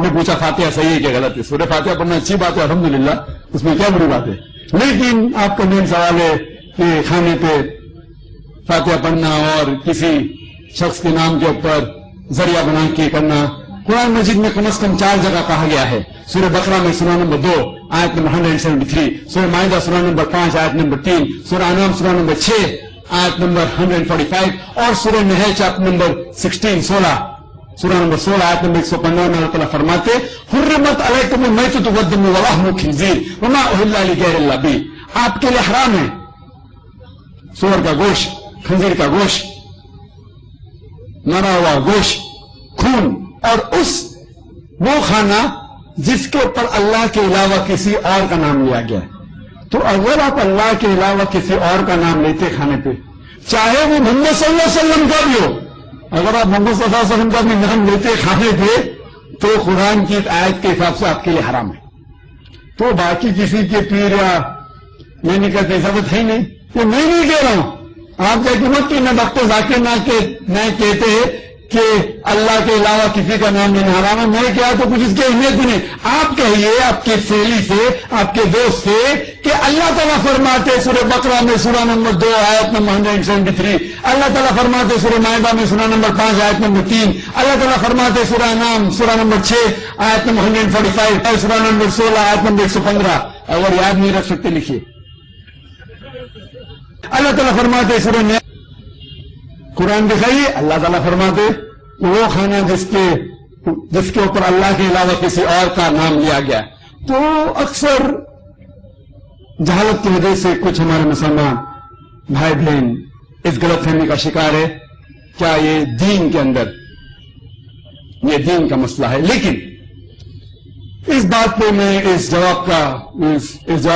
نے پوچھا فاتحہ صحیح ہے کہ غلط ہے؟ سورہ فاتحہ پڑھنا اچھی بات ہے الحمدللہ، اس میں کیا بری بات ہے، لیکن آپ کا مین سوال ہے کہ کھانے پہ فاتحہ پڑھنا اور کسی شخص کے نام کے اوپر ذریعہ بنا کے کرنا۔ قرآن مجید میں کم از کم 4 جگہ کہا گیا ہے۔ سورہ بقرہ میں سورہ نمبر 2 آیت نمبر 173، سورہ مائدہ سورہ نمبر 5 آیت نمبر 3، سورہ انعام سورہ نمبر 6 آیت نمبر 145 اور سورہ نحل چیپٹر نمبر 16 سورہ نمبر 16 آیت نمبر 115 میں اللہ تعالیٰ فرماتے حرمت علیکم المیتۃ والدم ولحم الخنزیر وما اہل لغیر اللہ بہ، آپ کے لیے حرام ہے سور کا گوشت، خنزیر کا گوشت، مرا ہوا گوشت، خون، اور وہ کھانا جس کے اوپر اللہ کے علاوہ کسی اور کا نام لیا گیا ہے۔ تو اگر آپ اللہ کے علاوہ کسی اور کا نام لیتے کھانے پہ، چاہے وہ محمد صلی اللہ علیہ وسلم کا بھی ہو، اگر آپ محمد صلی اللہ علیہ وسلم کا بھی نام لیتے کھانے پہ تو قرآن کی آیت کے حساب سے آپ کے لیے حرام ہے۔ تو باقی کسی کے پیر یا میں نے کہتے ثابت ہے نہیں، وہ میں نہیں کہہ رہا ہوں، آپ کا حکومت کی نہ ڈاکٹر ذاکر نہ کہتے ہیں کہ اللہ کے علاوہ کسی کا نام لینا حرام ہے، میں کیا تو کچھ اس کی اہمیت بھی نہیں۔ آپ کہیے آپ کے سہیلی سے، آپ کے دوست سے کہ اللہ تعالیٰ فرماتے سورہ بقرہ میں سورہ نمبر 2 آیت نمبر 173، اللہ تعالیٰ فرماتے سورہ مائدہ میں سورہ نمبر 5 آیت نمبر 3، اللہ تعالیٰ فرماتے سورہ انعام سورہ نمبر 6 آیت نمبر 145، سورہ نمبر 16 آیت نمبر 115۔ اگر یاد نہیں رکھ سکتے لکھیے۔ اللہ تعالیٰ فرماتے سورہ نحل، قرآن دکھائیے، اللہ تعالیٰ فرماتے کہ وہ کھانا جس کے اوپر اللہ کے علاوہ کسی اور کا نام لیا گیا۔ تو اکثر جہالت کی وجہ سے کچھ ہمارے مسلمان بھائی بہن اس غلط فہمی کا شکار ہے، کیا یہ دین کے اندر یہ دین کا مسئلہ ہے؟ لیکن اس بات پہ میں اس جواب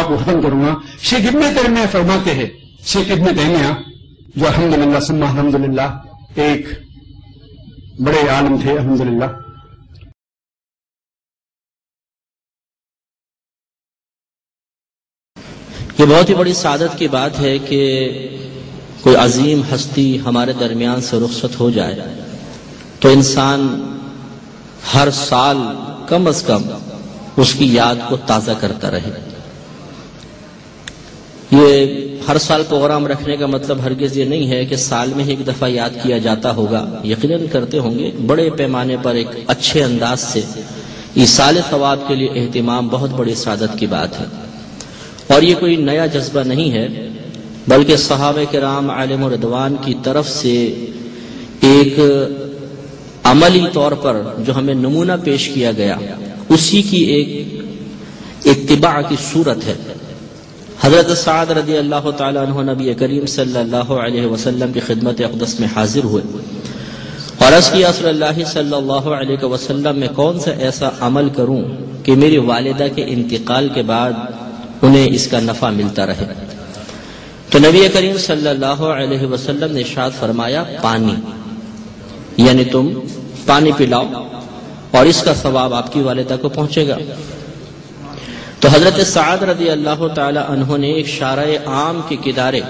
کو ختم کروں گا۔ شیخ ابن تیمیہ فرماتے ہیں، شیخ ابن تیمیہ جو الحمدللہ ثم الحمدللہ ایک بڑے عالم تھے الحمدللہ، یہ بہت ہی بڑی سعادت کی بات ہے کہ کوئی عظیم ہستی ہمارے درمیان سے رخصت ہو جائے تو انسان ہر سال کم از کم اس کی یاد کو تازہ کرتا رہے۔ یہ ہر سال پروگرام رکھنے کا مطلب ہرگز یہ نہیں ہے کہ سال میں ہی ایک دفعہ یاد کیا جاتا ہوگا، یقیناً کرتے ہوں گے، بڑے پیمانے پر ایک اچھے انداز سے ایصال ثواب کے لیے اہتمام بہت بڑی سعادت کی بات ہے۔ اور یہ کوئی نیا جذبہ نہیں ہے، بلکہ صحابہ کرام علیہم رضوان کی طرف سے ایک عملی طور پر جو ہمیں نمونہ پیش کیا گیا اسی کی ایک اتباع کی صورت ہے۔ حضرت سعد رضی اللہ تعالیٰ عنہ نبی کریم صلی اللہ علیہ وسلم کی خدمت اقدس میں حاضر ہوئے اور عرض کیا صلی اللہ صلی اللہ علیہ وسلم میں کون سا ایسا عمل کروں کہ میری والدہ کے انتقال کے بعد انہیں اس کا نفع ملتا رہے؟ تو نبی کریم صلی اللہ علیہ وسلم نے ارشاد فرمایا پانی، یعنی تم پانی پلاؤ اور اس کا ثواب آپ کی والدہ کو پہنچے گا۔ تو حضرت سعد رضی اللہ تعالی عنہ نے ایک شارع عام کے کنارے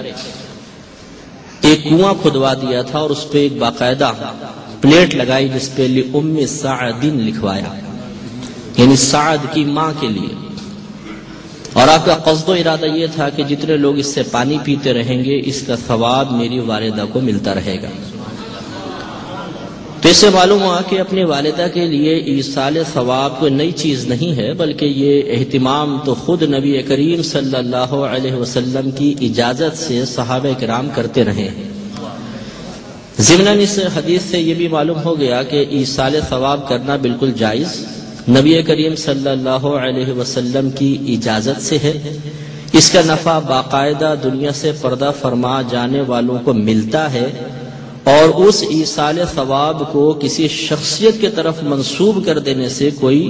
ایک کنواں کھدوا دیا تھا اور اس پہ ایک باقاعدہ پلیٹ لگائی جس پہ لأم سعد لکھوایا، یعنی سعد کی ماں کے لیے، اور آپ کا قصد و ارادہ یہ تھا کہ جتنے لوگ اس سے پانی پیتے رہیں گے اس کا ثواب میری والدہ کو ملتا رہے گا۔ تو اس سے معلوم ہوا کہ اپنی والدہ کے لیے ایصال ثواب کوئی نئی چیز نہیں ہے، بلکہ یہ اہتمام تو خود نبی کریم صلی اللہ علیہ وسلم کی اجازت سے صحابہ کرام کرتے رہے ہیں۔ ضمناً اس حدیث سے یہ بھی معلوم ہو گیا کہ ایصال ثواب کرنا بالکل جائز، نبی کریم صلی اللہ علیہ وسلم کی اجازت سے ہے، اس کا نفع باقاعدہ دنیا سے پردہ فرما جانے والوں کو ملتا ہے، اور اس ایصال ثواب کو کسی شخصیت کے طرف منسوب کر دینے سے کوئی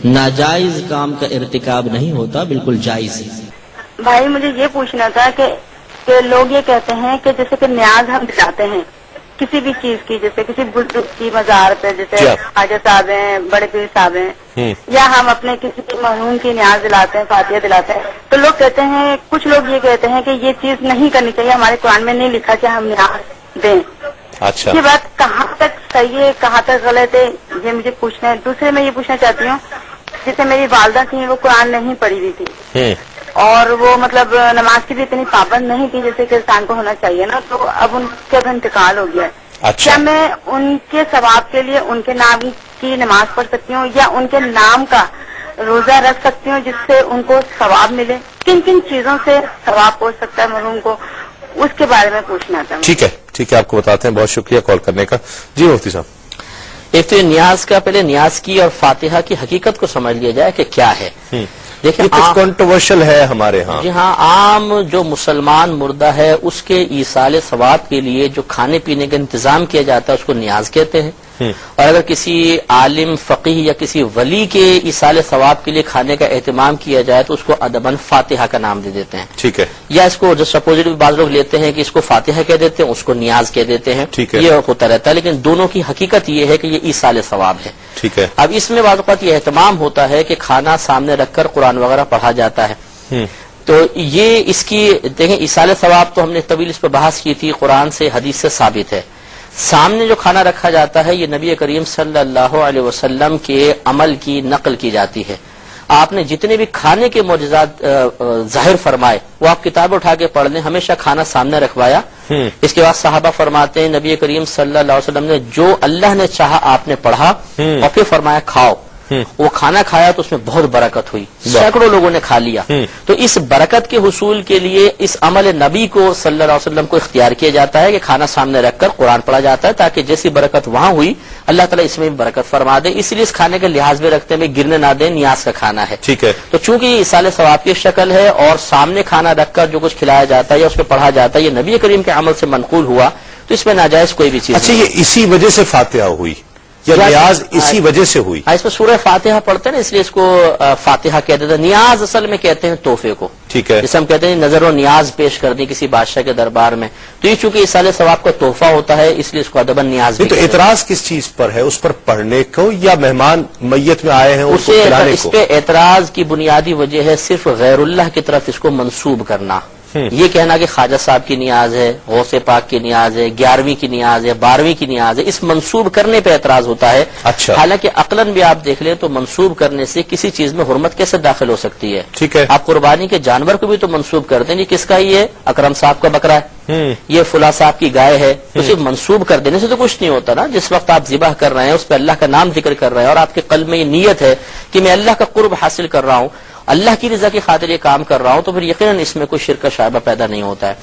ناجائز کام کا ارتکاب نہیں ہوتا، بالکل جائز ہے۔ بھائی مجھے یہ پوچھنا تھا کہ لوگ یہ کہتے ہیں کہ جیسے کہ نیاز ہم دلاتے ہیں کسی بھی چیز کی، جیسے کسی بزرگ کی مزار پہ، جیسے خواجہ صاحب ہیں، بڑے پیر صاحب ہیں، یا ہم اپنے کسی مرحوم کی نیاز دلاتے ہیں، فاتحہ دلاتے ہیں، تو لوگ کہتے ہیں، کچھ لوگ یہ کہتے ہیں کہ یہ چیز نہیں کرنی چاہیے، ہمارے قرآن میں نہیں لکھا کہ ہم نیاز دیں۔ اچھا، یہ بات کہاں تک صحیح ہے، کہاں تک غلط ہے، یہ مجھے پوچھنا ہے. دوسرے میں یہ پوچھنا چاہتی ہوں، جیسے میری والدہ تھی وہ قرآن نہیں پڑھی ہوئی تھی اور وہ مطلب نماز کی بھی اتنی پابند نہیں تھی جیسے کہ انسان کو ہونا چاہیے نا، تو اب ان کا انتقال ہو گیا ہے. اچھا. کیا میں ان کے ثواب کے لیے ان کے نام کی نماز پڑھ سکتی ہوں یا ان کے نام کا روزہ رکھ سکتی ہوں جس سے ان کو ثواب ملے؟ کن کن چیزوں سے ثواب پہنچ سکتا ہے مرحوم کو، اس کے بارے میں پوچھنا تھا. ٹھیک ہے، آپ کو بتاتے ہیں. بہت شکریہ کال کرنے کا. جی مفتی صاحب. ایک تو یہ نیاز کا، پہلے نیاز کی اور فاتحہ کی حقیقت کو سمجھ لیا جائے کہ کیا ہے. دیکھیں کچھ کنٹروورشل ہے ہمارے ہاں. جی ہاں، عام جو مسلمان مردہ ہے اس کے ایصال ثواب کے لیے جو کھانے پینے کا انتظام کیا جاتا ہے اس کو نیاز کہتے ہیں. اور اگر کسی عالم فقیہ یا کسی ولی کے ایصال ثواب کے لیے کھانے کا اہتمام کیا جائے تو اس کو ادباً فاتحہ کا نام دے دیتے ہیں. ٹھیک ہے. یا اس کو جو سپوزٹ بعض لوگ لیتے ہیں کہ اس کو فاتحہ کہہ دیتے ہیں، اس کو نیاز کہہ دیتے ہیں. ٹھیک ہے. یہ ہوتا رہتا ہے، لیکن دونوں کی حقیقت یہ ہے کہ یہ ایصال ثواب ہے. ٹھیک ہے. اب اس میں بعض اوقات یہ اہتمام ہوتا ہے کہ کھانا سامنے رکھ کر قرآن وغیرہ پڑھا جاتا ہے. تو یہ اس کی دیکھیں ایصال ثواب تو ہم نے طویل اس پہ بحث کی تھی، قرآن سے حدیث سے ثابت ہے. سامنے جو کھانا رکھا جاتا ہے یہ نبی کریم صلی اللہ علیہ وسلم کے عمل کی نقل کی جاتی ہے. آپ نے جتنے بھی کھانے کے معجزات ظاہر فرمائے وہ آپ کتاب اٹھا کے پڑھ لیں، ہمیشہ کھانا سامنے رکھوایا. اس کے بعد صحابہ فرماتے ہیں نبی کریم صلی اللہ علیہ وسلم نے جو اللہ نے چاہا آپ نے پڑھا اور پھر فرمایا کھاؤ. وہ کھانا کھایا تو اس میں بہت برکت ہوئی، سینکڑوں لوگوں نے کھا لیا. تو اس برکت کے حصول کے لیے اس عمل نبی کو صلی اللہ علیہ وسلم کو اختیار کیا جاتا ہے کہ کھانا سامنے رکھ کر قرآن پڑھا جاتا ہے تاکہ جیسی برکت وہاں ہوئی اللہ تعالیٰ اس میں بھی برکت فرما دے. اس لیے اس کھانے کا لحاظ بھی رکھتے ہیں گرنے نہ دیں، نیاز کا کھانا ہے. ٹھیک ہے. تو چونکہ یہ ایصال ثواب کی شکل ہے اور سامنے کھانا رکھ کر جو کچھ کھلایا جاتا ہے یا اس پہ پڑھا جاتا ہے یہ نبی کریم کے عمل سے منقول ہوا تو اس میں ناجائز کوئی بھی چیز. اچھا، یہ اسی وجہ سے فاتحہ ہوئی یا نیاز اسی وجہ سے ہوئی؟ اس میں سورہ فاتحہ پڑھتے ہیں نا، اس لیے اس کو فاتحہ کہتے ہیں. نیاز اصل میں کہتے ہیں تحفے کو. ٹھیک ہے. جسے ہم کہتے ہیں نظر و نیاز پیش کر دی کسی بادشاہ کے دربار میں، تو یہ چونکہ ایصال ثواب کا تحفہ ہوتا ہے اس لیے اس کو ادباً نیاز بھی. تو اعتراض کس چیز پر ہے؟ اس پر پڑھنے کو یا مہمان میت میں آئے ہیں اس کو کھلانے کو؟ اس پہ اعتراض کی بنیادی وجہ ہے صرف غیر اللہ کی طرف اس کو منسوب کرنا. یہ کہنا کہ خواجہ صاحب کی نیاز ہے، غوث پاک کی نیاز ہے، 11ویں کی نیاز ہے، 12ویں کی نیاز ہے، اس منسوب کرنے پہ اعتراض ہوتا ہے. اچھا. حالانکہ عقلاً بھی آپ دیکھ لیں تو منسوب کرنے سے کسی چیز میں حرمت کیسے داخل ہو سکتی ہے؟ ٹھیک ہے. آپ قربانی کے جانور کو بھی تو منسوب کرتے ہیں، یہ کس کا؟ یہ اکرم صاحب کا بکرا ہے، یہ فلاں صاحب کی گائے ہے. تو صرف منسوب کر دینے سے تو کچھ نہیں ہوتا نا. جس وقت آپ ذبح کر رہے ہیں اس پہ اللہ کا نام ذکر کر رہے ہیں اور آپ کے قلب میں یہ نیت ہے کہ میں اللہ کا قرب حاصل کر رہا ہوں، اللہ کی رضا کی خاطر یہ کام کر رہا ہوں، تو پھر یقیناً اس میں کوئی شرک کا شائبہ پیدا نہیں ہوتا ہے.